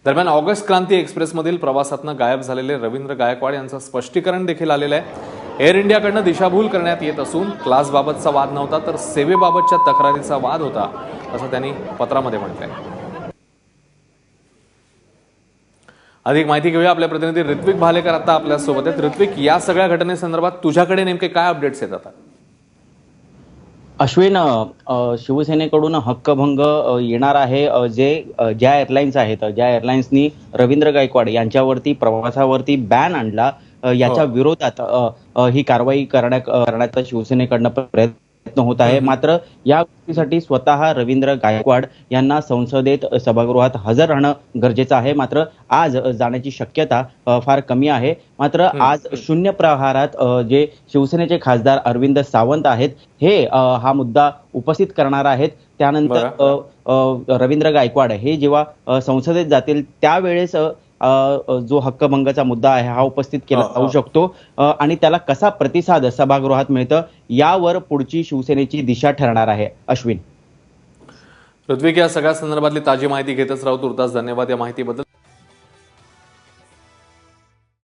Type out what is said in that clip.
दरम्यान ऑगस्ट क्रांती एक्सप्रेसमधील प्रवासातनं गायब झालेले रवींद्र गायकवाड यांचं स्पष्टीकरण देखील आलेलं आहे। एअर इंडियाकडनं दिशाभूल करण्यात येत असून क्लासबाबतचा वाद नव्हता तर सेवेबाबतच्या तक्रारीचा वाद होता, असं त्यांनी पत्रामध्ये म्हटलंय। अधिक माहिती घेऊया, आपल्या प्रतिनिधी ऋत्विक भालेकर आता आपल्या सोबत आहेत। ऋत्विक, या सगळ्या घटनेसंदर्भात तुझ्याकडे नेमके काय अपडेट्स येतात? अश्विन, शिवसेनेकडून हक्कभंग येणार आहे। ज्या एअरलाइन्स आहेत, ज्या एअरलाइन्सनी रवींद्र गायकवाड यांच्यावरती प्रवासावरती बॅन आणला, याच्या विरोधात ही कारवाई करण्याचा शिवसेनेकडनं प्रयत्न होत आहे। मात्र या गोष्टीसाठी स्वतः रवींद्र गायकवाड यांना संसदेत सभागृहात हजर राहणं गरजेचं आहे। मात्र आज जाण्याची शक्यता फार कमी आहे। मात्र आज शून्य प्रहारात जे शिवसेनेचे खासदार अरविंद सावंत आहेत, हे हा मुद्दा उपस्थित करणार आहेत। त्यानंतर रवींद्र गायकवाड हे जेव्हा संसदेत जातील त्यावेळेस जो हक्कभंगाचा मुद्दा आहे हा उपस्थित केला जाऊ शकतो आणि त्याला कसा प्रतिसाद सभागृहात मिळतं यावर पुढची शिवसेनेची दिशा ठरणार आहे। अश्विन, ऋत्विक, या सगळ्या संदर्भातली ताजी माहिती घेतच राहू। तुर्तास धन्यवाद या माहितीबद्दल।